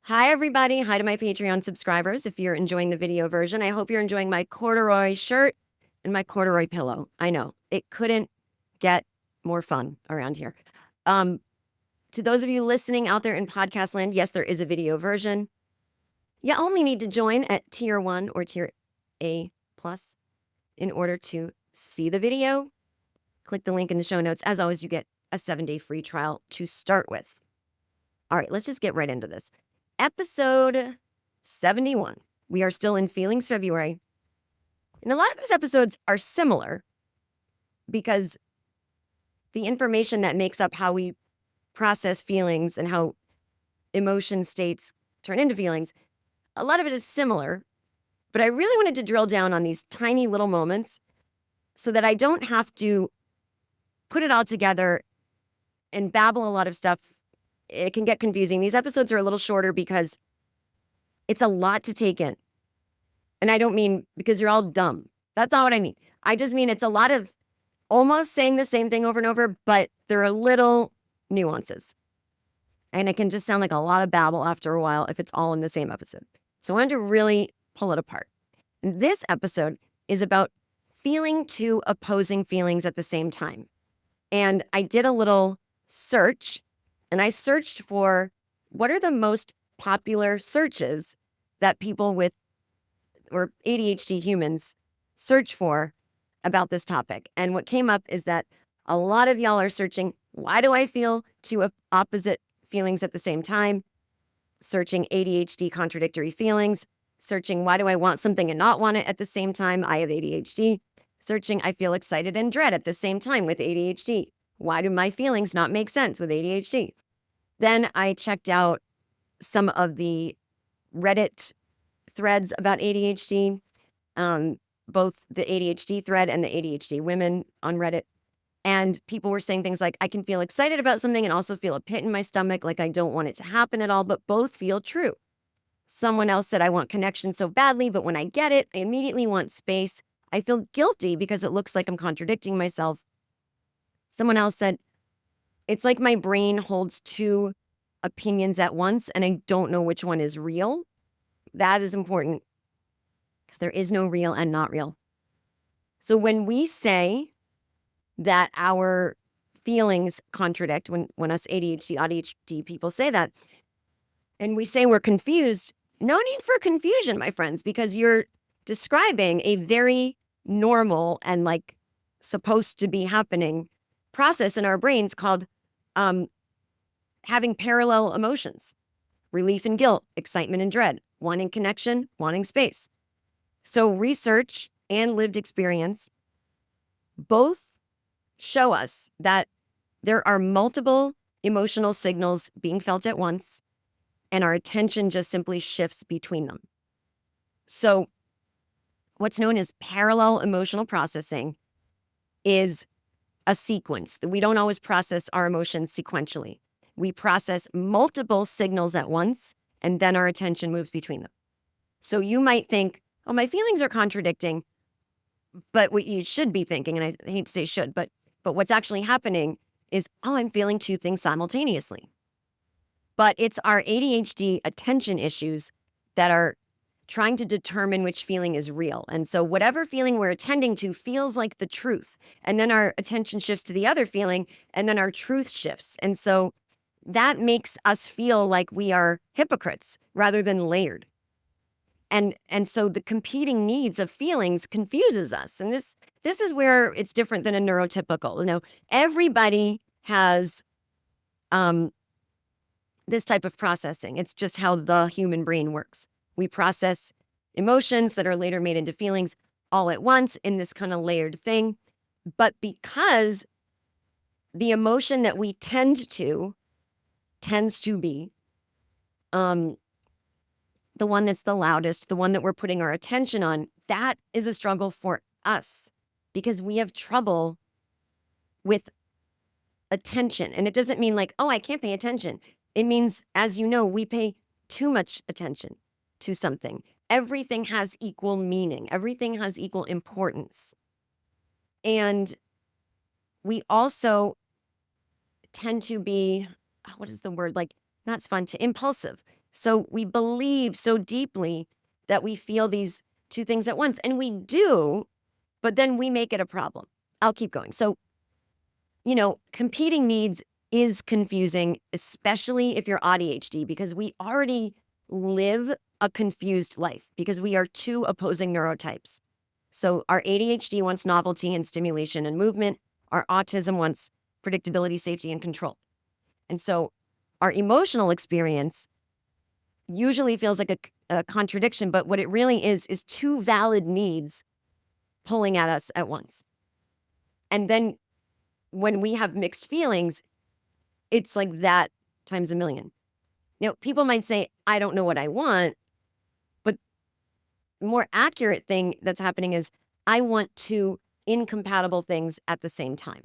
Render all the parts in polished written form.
Hi, everybody. Hi to my Patreon subscribers. If you're enjoying the video version, I hope you're enjoying my corduroy shirt and my corduroy pillow. I know it couldn't get more fun around here. Um, to those of you listening out there in podcast land, yes, there is a video version. You only need to join at tier 1 or tier A plus in order to see the video. Click the link in the show notes. As always, you get a 7-day free trial to start with. All right, let's just get right into this. Episode 71. We are still in Feelings February. And a lot of those episodes are similar because the information that makes up how we process feelings and how emotion states turn into feelings, a lot of it is similar. But I really wanted to drill down on these tiny little moments so that I don't have to put it all together and babble a lot of stuff. It can get confusing. These episodes are a little shorter because it's a lot to take in. And I don't mean because you're all dumb. That's not what I mean. I just mean it's a lot of almost saying the same thing over and over, but there are little nuances. And it can just sound like a lot of babble after a while if it's all in the same episode. So I wanted to really pull it apart. And this episode is about feeling two opposing feelings at the same time. And I did a little search, and I searched for what are the most popular searches that people with or ADHD humans search for about this topic. And what came up is that a lot of y'all are searching, why do I feel two opposite feelings at the same time? Searching ADHD contradictory feelings, searching why do I want something and not want it at the same time? I have ADHD. Searching I feel excited and dread at the same time with ADHD. Why do my feelings not make sense with ADHD? Then I checked out some of the Reddit threads about ADHD, both the ADHD thread and the ADHD women on Reddit. And people were saying things like, I can feel excited about something and also feel a pit in my stomach, like I don't want it to happen at all, but both feel true. Someone else said, I want connection so badly, but when I get it, I immediately want space. I feel guilty because it looks like I'm contradicting myself. Someone else said, it's like my brain holds two opinions at once and I don't know which one is real. That is important because there is no real and not real. So when we say that our feelings contradict, when us ADHD, AuDHD people say that, and we say we're confused, no need for confusion, my friends, because you're describing a very normal and like supposed to be happening process in our brains called having parallel emotions, relief and guilt, excitement and dread, wanting connection, wanting space. So research and lived experience both show us that there are multiple emotional signals being felt at once, and our attention just simply shifts between them. So what's known as parallel emotional processing is a sequence that we don't always process our emotions sequentially. We process multiple signals at once, and then our attention moves between them. So you might think, oh, my feelings are contradicting, but what you should be thinking, and I hate to say should, but what's actually happening is, oh, I'm feeling two things simultaneously. But it's our ADHD attention issues that are trying to determine which feeling is real. And so whatever feeling we're attending to feels like the truth. And then our attention shifts to the other feeling, and then our truth shifts. And so that makes us feel like we are hypocrites rather than layered. And so the competing needs of feelings confuses us. And this is where it's different than a neurotypical. You know, everybody has this type of processing. It's just how the human brain works. We process emotions that are later made into feelings all at once in this kind of layered thing. But because the emotion that we tends to be the one that's the loudest, the one that we're putting our attention on, that is a struggle for us because we have trouble with attention. And it doesn't mean like, oh, I can't pay attention. It means, as you know, we pay too much attention to something. Everything has equal meaning. Everything has equal importance. And we also tend to be, what is the word? Like, not fun to impulsive. So we believe so deeply that we feel these two things at once, and we do, but then we make it a problem. I'll keep going. So, competing needs is confusing, especially if you're ADHD, because we already live a confused life because we are two opposing neurotypes. So our ADHD wants novelty and stimulation and movement. Our autism wants predictability, safety, and control. And so our emotional experience usually feels like a contradiction, but what it really is two valid needs pulling at us at once. And then when we have mixed feelings, it's like that times a million. People might say, I don't know what I want, but the more accurate thing that's happening is I want two incompatible things at the same time.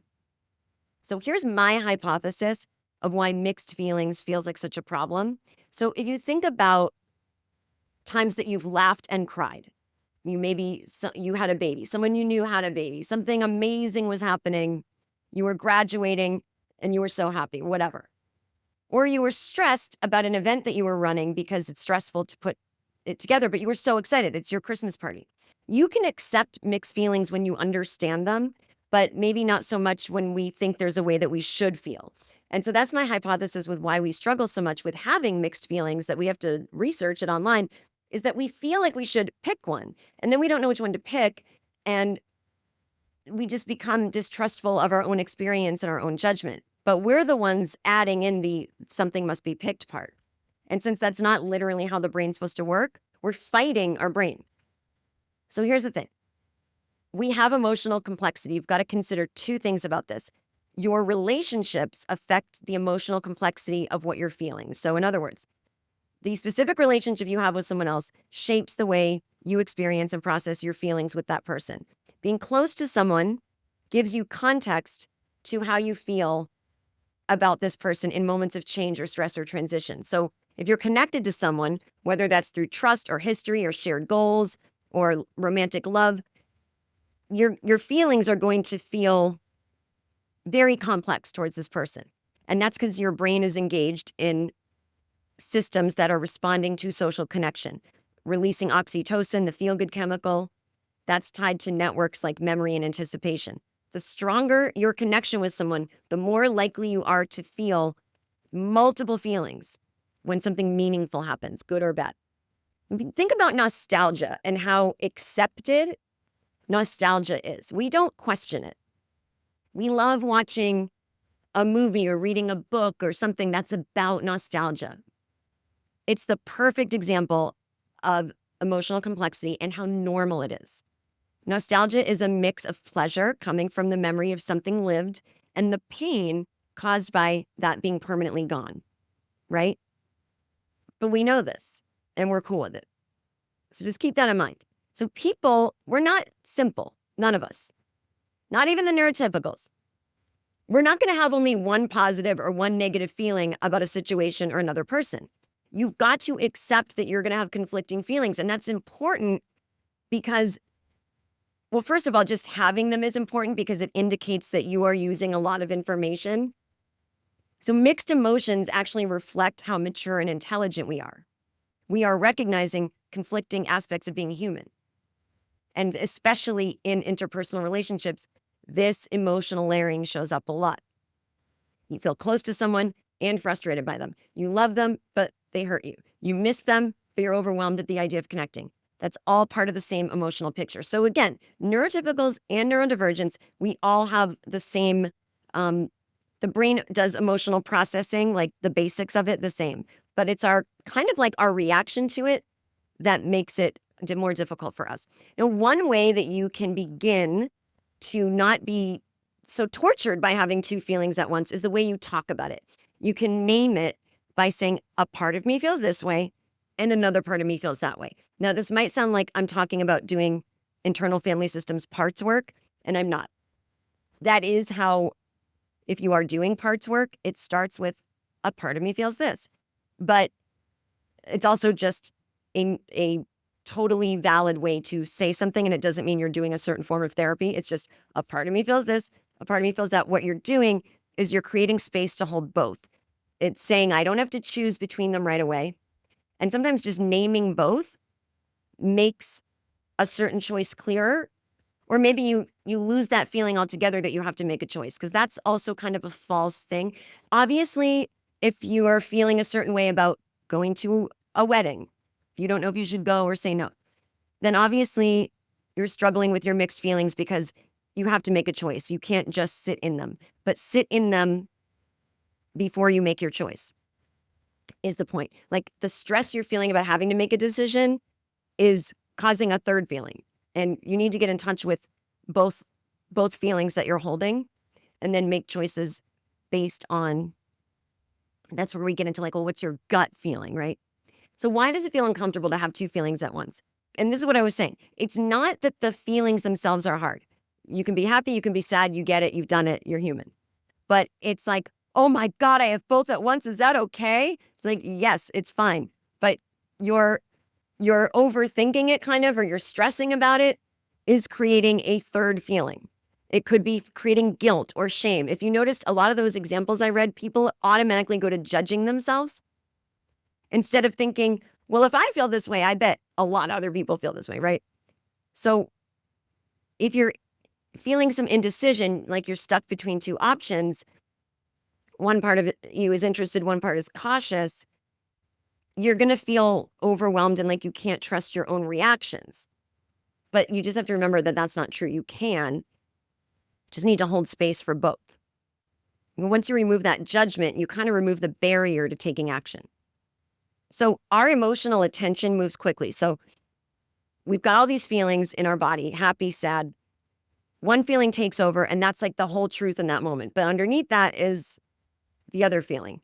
So here's my hypothesis of why mixed feelings feels like such a problem. So if you think about times that you've laughed and cried, you had a baby, someone you knew had a baby, something amazing was happening, you were graduating and you were so happy, whatever. Or you were stressed about an event that you were running because it's stressful to put it together, but you were so excited. It's your Christmas party. You can accept mixed feelings when you understand them, but maybe not so much when we think there's a way that we should feel. And so that's my hypothesis with why we struggle so much with having mixed feelings, that we have to research it online, is that we feel like we should pick one, and then we don't know which one to pick, and we just become distrustful of our own experience and our own judgment. But we're the ones adding in the something must be picked part. And since that's not literally how the brain's supposed to work, we're fighting our brain. So here's the thing. We have emotional complexity. You've got to consider two things about this. Your relationships affect the emotional complexity of what you're feeling. So in other words, the specific relationship you have with someone else shapes the way you experience and process your feelings with that person. Being close to someone gives you context to how you feel about this person in moments of change or stress or transition. So if you're connected to someone, whether that's through trust or history or shared goals or romantic love, your feelings are going to feel very complex towards this person. And that's because your brain is engaged in systems that are responding to social connection, releasing oxytocin, the feel-good chemical. That's tied to networks like memory and anticipation. The stronger your connection with someone, the more likely you are to feel multiple feelings when something meaningful happens, good or bad. Think about nostalgia and how accepted nostalgia is. We don't question it. We love watching a movie or reading a book or something that's about nostalgia. It's the perfect example of emotional complexity and how normal it is. Nostalgia is a mix of pleasure coming from the memory of something lived and the pain caused by that being permanently gone, right? But we know this and we're cool with it. So just keep that in mind. So we're not simple, none of us, not even the neurotypicals. We're not going to have only one positive or one negative feeling about a situation or another person. You've got to accept that you're going to have conflicting feelings. And that's important because, well, first of all, just having them is important because it indicates that you are using a lot of information. So mixed emotions actually reflect how mature and intelligent we are. We are recognizing conflicting aspects of being human. And especially in interpersonal relationships, this emotional layering shows up a lot. You feel close to someone and frustrated by them. You love them, but they hurt you. You miss them, but you're overwhelmed at the idea of connecting. That's all part of the same emotional picture. So again, neurotypicals and neurodivergence, we all have the same, the brain does emotional processing, like the basics of it the same, but it's our kind of like our reaction to it that makes it more difficult for us. One way that you can begin to not be so tortured by having two feelings at once is the way you talk about it. You can name it by saying, a part of me feels this way and another part of me feels that way. Now, this might sound like I'm talking about doing internal family systems parts work, and I'm not. That is how, if you are doing parts work, it starts with a part of me feels this. But it's also just a totally valid way to say something, and it doesn't mean you're doing a certain form of therapy. It's just a part of me feels this, a part of me feels that. What you're doing is you're creating space to hold both. It's saying I don't have to choose between them right away. And sometimes just naming both makes a certain choice clearer. Or maybe you lose that feeling altogether that you have to make a choice, because that's also kind of a false thing. Obviously, if you are feeling a certain way about going to a wedding, you don't know if you should go or say no, then obviously you're struggling with your mixed feelings because you have to make a choice. You can't just sit in them, but sit in them before you make your choice is the point. Like, the stress you're feeling about having to make a decision is causing a third feeling. And you need to get in touch with both feelings that you're holding and then make choices based on, that's where we get into like, well, what's your gut feeling, right? So why does it feel uncomfortable to have two feelings at once? And this is what I was saying. It's not that the feelings themselves are hard. You can be happy, you can be sad, you get it, you've done it, you're human. But it's like, oh my God, I have both at once. Is that okay? It's like, yes, it's fine. But you're overthinking it kind of, or you're stressing about it, is creating a third feeling. It could be creating guilt or shame. If you noticed, a lot of those examples I read, people automatically go to judging themselves instead of thinking, well, if I feel this way, I bet a lot of other people feel this way, right? So if you're feeling some indecision, like you're stuck between two options, one part of you is interested, one part is cautious, you're going to feel overwhelmed and like you can't trust your own reactions. But you just have to remember that that's not true. You can just need to hold space for both. And once you remove that judgment, you kind of remove the barrier to taking action. So our emotional attention moves quickly. So we've got all these feelings in our body, happy, sad. One feeling takes over, and that's like the whole truth in that moment. But underneath that is the other feeling.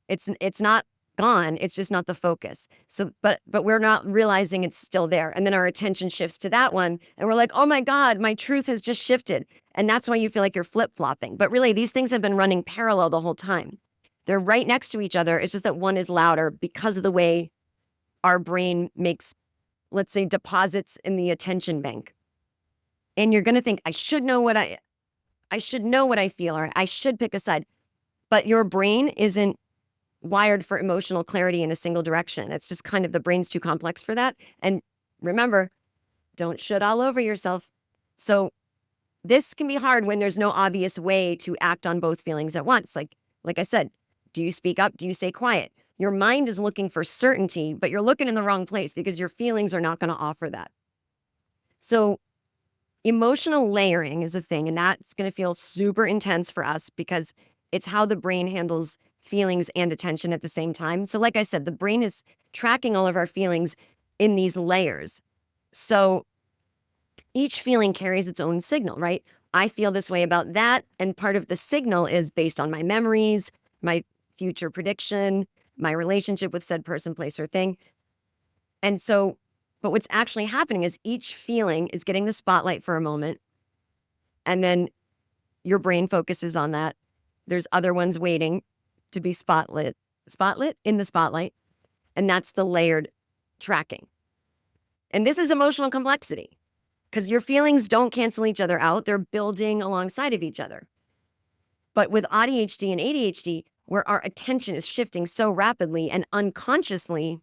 It's not gone. It's just not the focus. So, but we're not realizing it's still there. And then our attention shifts to that one. And we're like, oh my God, my truth has just shifted. And that's why you feel like you're flip-flopping. But really, these things have been running parallel the whole time. They're right next to each other. It's just that one is louder because of the way our brain makes, let's say, deposits in the attention bank. And you're going to think, I should know what I feel, or I should pick a side. But your brain isn't wired for emotional clarity in a single direction. It's just kind of, the brain's too complex for that. And remember, don't should all over yourself. So this can be hard when there's no obvious way to act on both feelings at once. Like I said, do you speak up? Do you stay quiet? Your mind is looking for certainty, but you're looking in the wrong place because your feelings are not going to offer that. So emotional layering is a thing, and that's going to feel super intense for us because it's how the brain handles feelings and attention at the same time. So like I said, the brain is tracking all of our feelings in these layers. So each feeling carries its own signal, right? I feel this way about that, and part of the signal is based on my memories, my future prediction, my relationship with said person, place, or thing. And so, but what's actually happening is each feeling is getting the spotlight for a moment, and then your brain focuses on that. There's other ones waiting to be spotlit in the spotlight, and that's the layered tracking. And this is emotional complexity because your feelings don't cancel each other out. They're building alongside of each other. But with ADHD and ADHD, where our attention is shifting so rapidly and unconsciously,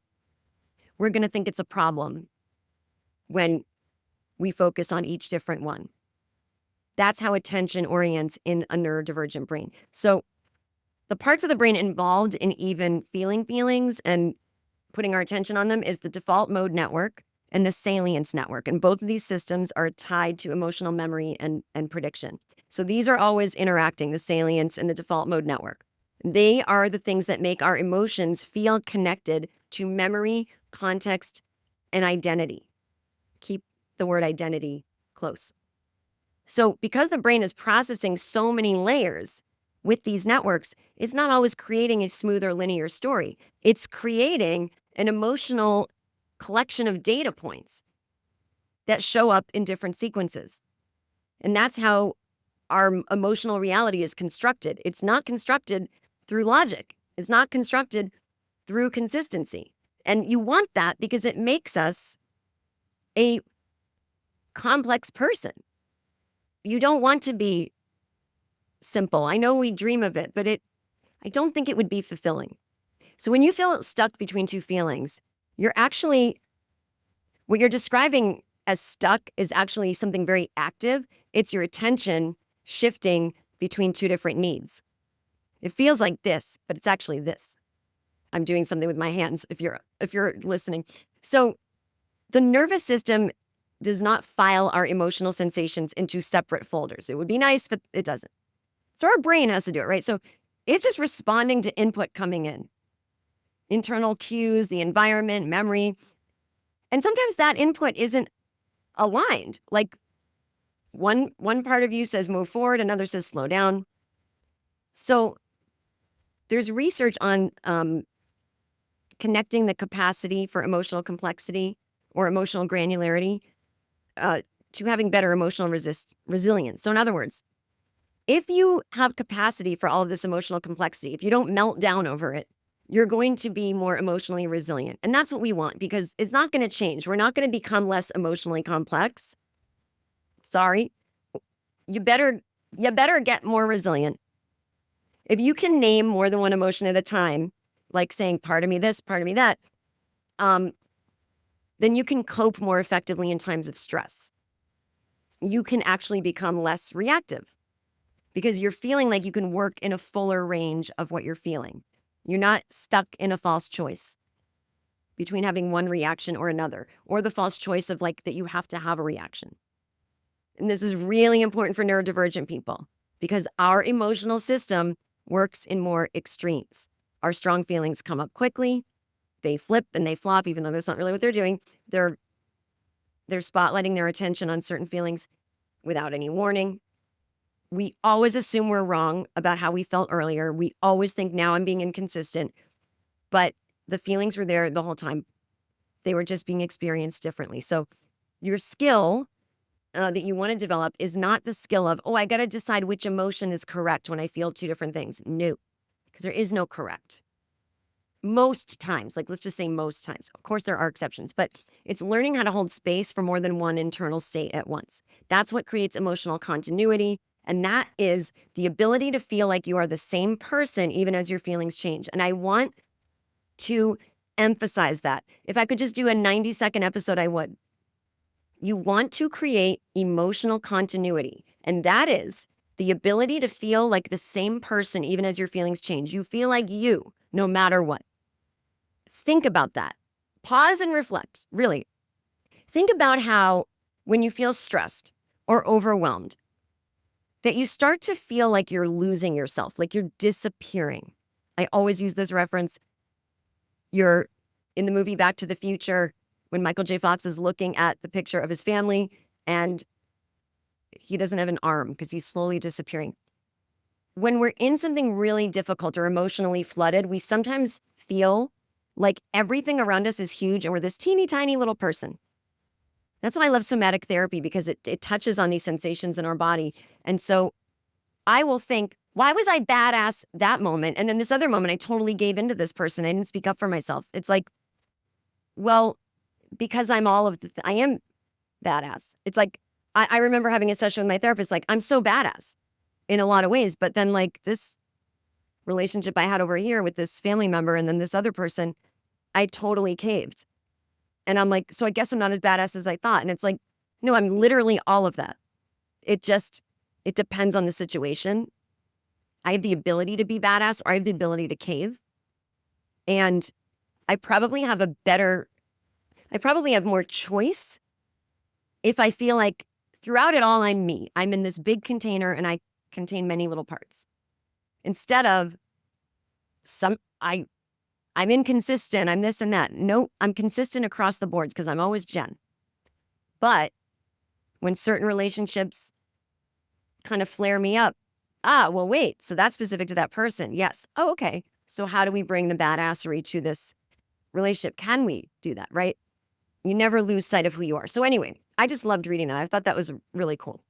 we're going to think it's a problem when we focus on each different one. That's how attention orients in a neurodivergent brain. So the parts of the brain involved in even feeling feelings and putting our attention on them is the default mode network and the salience network. And both of these systems are tied to emotional memory and prediction. So these are always interacting, the salience and the default mode network. They are the things that make our emotions feel connected to memory, context, and identity. Keep the word identity close. So because the brain is processing so many layers with these networks, it's not always creating a smooth or linear story. It's creating an emotional collection of data points that show up in different sequences. And that's how our emotional reality is constructed. It's not constructed through logic. It's not constructed through consistency. And you want that because it makes us a complex person. You don't want to be simple. I know we dream of it, but I don't think it would be fulfilling. So when you feel stuck between two feelings, what you're describing as stuck is actually something very active. It's your attention shifting between two different needs. It feels like this, but it's actually this. I'm doing something with my hands if you're listening. So the nervous system does not file our emotional sensations into separate folders. It would be nice, but it doesn't. So our brain has to do it, right? So it's just responding to input coming in. Internal cues, the environment, memory. And sometimes that input isn't aligned. Like one part of you says move forward, another says slow down. So there's research on connecting the capacity for emotional complexity or emotional granularity to having better emotional resilience. So in other words, if you have capacity for all of this emotional complexity, if you don't melt down over it, you're going to be more emotionally resilient. And that's what we want because it's not going to change. We're not going to become less emotionally complex. Sorry. You better get more resilient. If you can name more than one emotion at a time, like saying part of me this, part of me that, then you can cope more effectively in times of stress. You can actually become less reactive because you're feeling like you can work in a fuller range of what you're feeling. You're not stuck in a false choice between having one reaction or another, or the false choice of like that you have to have a reaction. And this is really important for neurodivergent people because our emotional system works in more extremes. Our strong feelings come up quickly. They flip and they flop, even though that's not really what they're doing. They're spotlighting their attention on certain feelings without any warning. We always assume we're wrong about how we felt earlier. We always think now I'm being inconsistent, but the feelings were there the whole time. They were just being experienced differently. So your skill that you want to develop is not the skill of, oh, I got to decide which emotion is correct when I feel two different things. No, because there is no correct. Most times, like let's just say most times. Of course, there are exceptions, but it's learning how to hold space for more than one internal state at once. That's what creates emotional continuity. And that is the ability to feel like you are the same person even as your feelings change. And I want to emphasize that. If I could just do a 90-second episode, I would. You want to create emotional continuity. And that is the ability to feel like the same person even as your feelings change. You feel like you, no matter what. Think about that. Pause and reflect, really. Think about how when you feel stressed or overwhelmed, that you start to feel like you're losing yourself, like you're disappearing. I always use this reference. You're in the movie Back to the Future when Michael J. Fox is looking at the picture of his family and he doesn't have an arm because he's slowly disappearing. When we're in something really difficult or emotionally flooded, we sometimes feel like everything around us is huge and we're this teeny tiny little person. That's why I love somatic therapy because it touches on these sensations in our body. And so I will think, why was I badass that moment? And then this other moment, I totally gave into this person. I didn't speak up for myself. It's like, well, because I'm all of I am badass. It's like, I remember having a session with my therapist, like, I'm so badass in a lot of ways. But then like this relationship I had over here with this family member and then this other person, I totally caved. And I'm like, so I guess I'm not as badass as I thought. And it's like, no, I'm literally all of that. It depends on the situation. I have the ability to be badass or I have the ability to cave. And I probably have more choice if I feel like throughout it all, I'm me. I'm in this big container and I contain many little parts. Instead of I'm inconsistent, I'm this and that. No, I'm consistent across the boards because I'm always Jen. But when certain relationships kind of flare me up, well, wait, so that's specific to that person. Yes. Oh, okay. So how do we bring the badassery to this relationship? Can we do that, right? You never lose sight of who you are. So anyway, I just loved reading that. I thought that was really cool.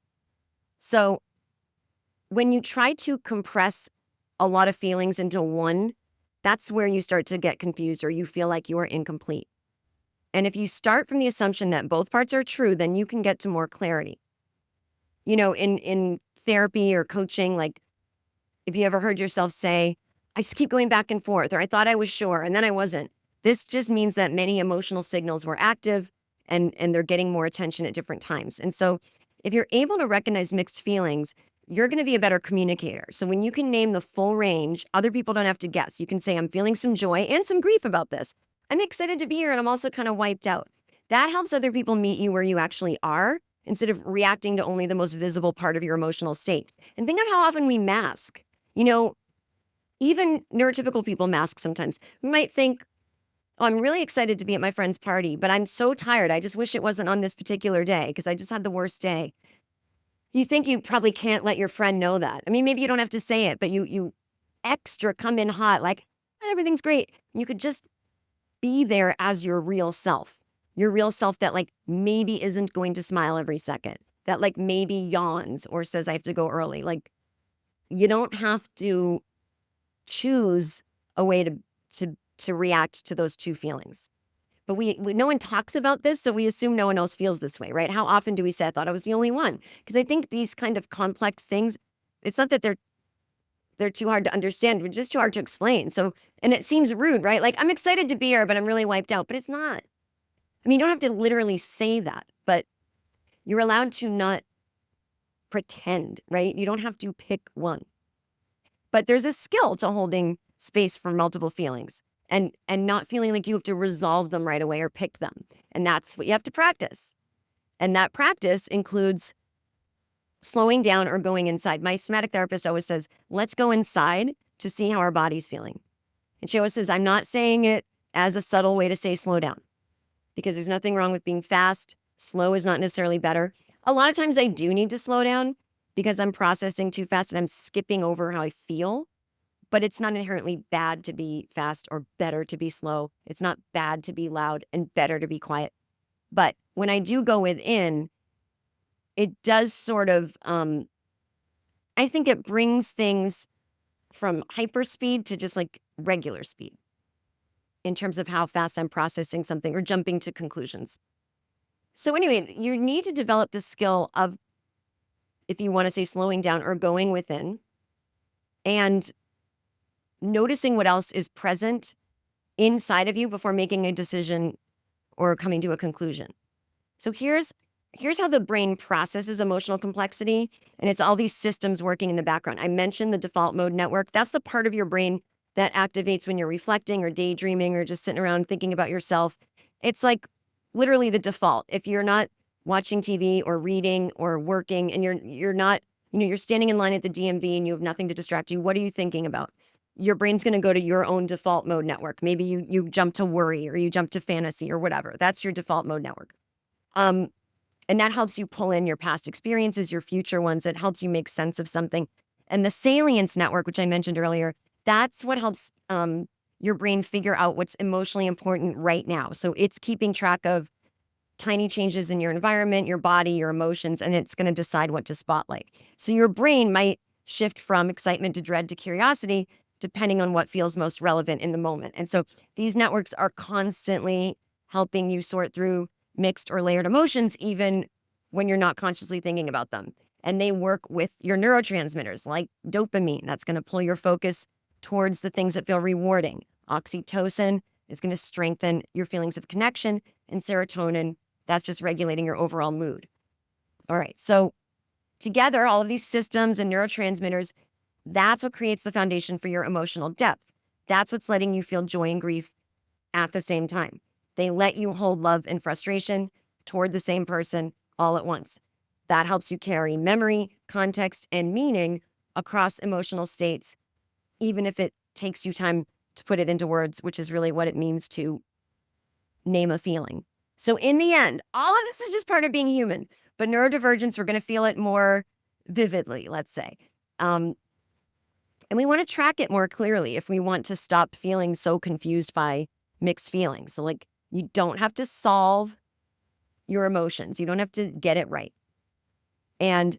So when you try to compress a lot of feelings into one, that's where you start to get confused or you feel like you are incomplete. And if you start from the assumption that both parts are true, then you can get to more clarity. You know, in therapy or coaching, like if you ever heard yourself say, I just keep going back and forth, or I thought I was sure and then I wasn't. This just means that many emotional signals were active and they're getting more attention at different times. And so if you're able to recognize mixed feelings, you're going to be a better communicator. So when you can name the full range, other people don't have to guess. You can say, I'm feeling some joy and some grief about this. I'm excited to be here and I'm also kind of wiped out. That helps other people meet you where you actually are instead of reacting to only the most visible part of your emotional state. And think of how often we mask. You know, even neurotypical people mask sometimes. We might think, oh, I'm really excited to be at my friend's party, but I'm so tired. I just wish it wasn't on this particular day because I just had the worst day. You think you probably can't let your friend know that. I mean, maybe you don't have to say it, but you extra come in hot, like, everything's great. You could just be there as your real self that like maybe isn't going to smile every second, that like maybe yawns or says I have to go early. Like, you don't have to choose a way to react to those two feelings. But no one talks about this, so we assume no one else feels this way, right? How often do we say, I thought I was the only one? Because I think these kind of complex things, it's not that they're too hard to understand, but just too hard to explain. So, and it seems rude, right? Like, I'm excited to be here, but I'm really wiped out. But it's not. I mean, you don't have to literally say that, but you're allowed to not pretend, right? You don't have to pick one. But there's a skill to holding space for multiple feelings and not feeling like you have to resolve them right away or pick them. And that's what you have to practice. And that practice includes slowing down or going inside. My somatic therapist always says, let's go inside to see how our body's feeling. And she always says, I'm not saying it as a subtle way to say slow down, because there's nothing wrong with being fast. Slow is not necessarily better. A lot of times I do need to slow down because I'm processing too fast and I'm skipping over how I feel. But it's not inherently bad to be fast or better to be slow. It's not bad to be loud and better to be quiet. But when I do go within, it does sort of, I think it brings things from hyperspeed to just like regular speed in terms of how fast I'm processing something or jumping to conclusions. So anyway, you need to develop the skill of, if you want to say slowing down or going within and noticing what else is present inside of you before making a decision or coming to a conclusion. So here's how the brain processes emotional complexity, and it's all these systems working in the background. I mentioned the default mode network. That's the part of your brain that activates when you're reflecting or daydreaming or just sitting around thinking about yourself. It's like literally the default. If you're not watching TV or reading or working and you're not, you're standing in line at the DMV and you have nothing to distract you, what are you thinking about? Your brain's going to go to your own default mode network. Maybe you jump to worry or you jump to fantasy or whatever. That's your default mode network. And that helps you pull in your past experiences, your future ones. It helps you make sense of something. And the salience network, which I mentioned earlier, that's what helps your brain figure out what's emotionally important right now. So it's keeping track of tiny changes in your environment, your body, your emotions, and it's going to decide what to spotlight. So your brain might shift from excitement to dread to curiosity, depending on what feels most relevant in the moment. And so these networks are constantly helping you sort through mixed or layered emotions, even when you're not consciously thinking about them. And they work with your neurotransmitters like dopamine. That's going to pull your focus towards the things that feel rewarding. Oxytocin is going to strengthen your feelings of connection. And serotonin, that's just regulating your overall mood. All right. So together, all of these systems and neurotransmitters, that's what creates the foundation for your emotional depth. That's what's letting you feel joy and grief at the same time. They let you hold love and frustration toward the same person all at once. That helps you carry memory, context, and meaning across emotional states, even if it takes you time to put it into words, which is really what it means to name a feeling. So in the end, all of this is just part of being human, but neurodivergence, we're going to feel it more vividly, let's say. And we want to track it more clearly if we want to stop feeling so confused by mixed feelings. So like, you don't have to solve your emotions. You don't have to get it right. And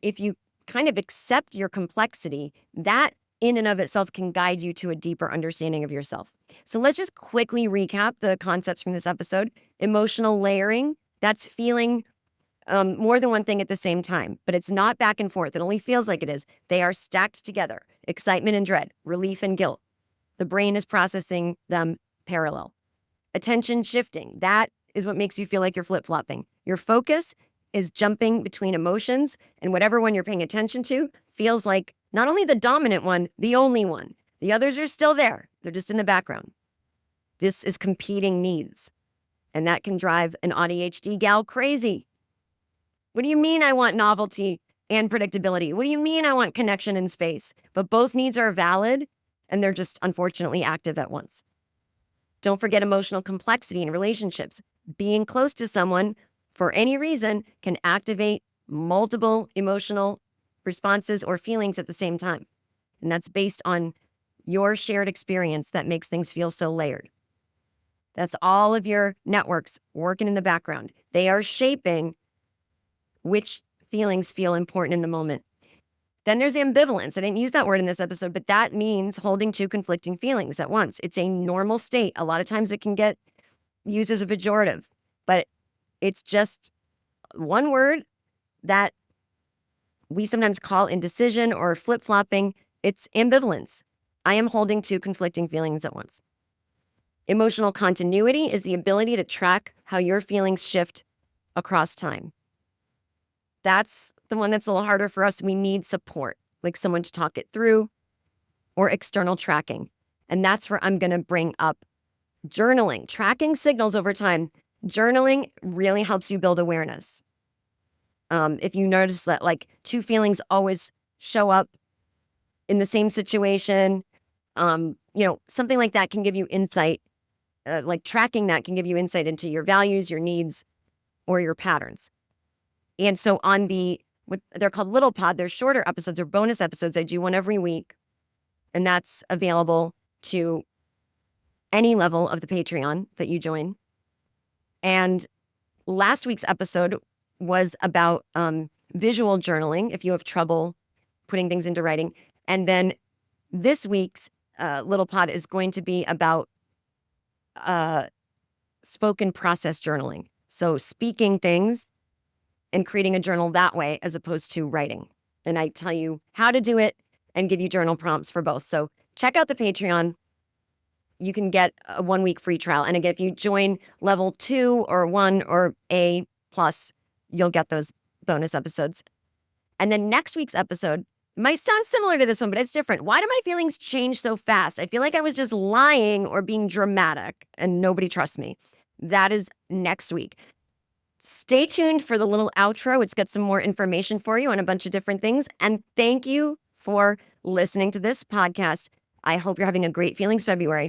if you kind of accept your complexity, that in and of itself can guide you to a deeper understanding of yourself. So let's just quickly recap the concepts from this episode. Emotional layering, that's feeling more than one thing at the same time, but it's not back and forth. It only feels like it is. They are stacked together. Excitement and dread, relief and guilt. The brain is processing them parallel. Attention shifting, that is what makes you feel like you're flip-flopping. Your focus is jumping between emotions, and whatever one you're paying attention to feels like not only the dominant one, the only one. The others are still there. They're just in the background. This is competing needs, and that can drive an ADHD gal crazy. What do you mean I want novelty and predictability? What do you mean I want connection in space? But both needs are valid, and they're just unfortunately active at once. Don't forget emotional complexity in relationships. Being close to someone for any reason can activate multiple emotional responses or feelings at the same time. And that's based on your shared experience that makes things feel so layered. That's all of your networks working in the background. They are shaping which feelings feel important in the moment. Then there's ambivalence. I didn't use that word in this episode, but that means holding two conflicting feelings at once. It's a normal state. A lot of times it can get used as a pejorative, but it's just one word that we sometimes call indecision or flip-flopping. It's ambivalence. I am holding two conflicting feelings at once. Emotional continuity is the ability to track how your feelings shift across time. That's the one that's a little harder for us. We need support, like someone to talk it through, or external tracking. And that's where I'm going to bring up journaling, tracking signals over time. Journaling really helps you build awareness. If you notice that like two feelings always show up in the same situation, something like that can give you insight. Like tracking that can give you insight into your values, your needs, or your patterns. And so on what they're called Little Pod, they're shorter episodes or bonus episodes. I do one every week, and that's available to any level of the Patreon that you join. And last week's episode was about visual journaling, if you have trouble putting things into writing. And then this week's Little Pod is going to be about spoken process journaling. So speaking things and creating a journal that way as opposed to writing. And I tell you how to do it and give you journal prompts for both. So check out the Patreon. You can get a 1-week free trial. And again, if you join level 2 or 1 or A+, you'll get those bonus episodes. And then next week's episode might sound similar to this one, but it's different. Why do my feelings change so fast? I feel like I was just lying or being dramatic and nobody trusts me. That is next week. Stay tuned for the little outro. It's got some more information for you on a bunch of different things. And thank you for listening to this podcast. I hope you're having a great Feelings February.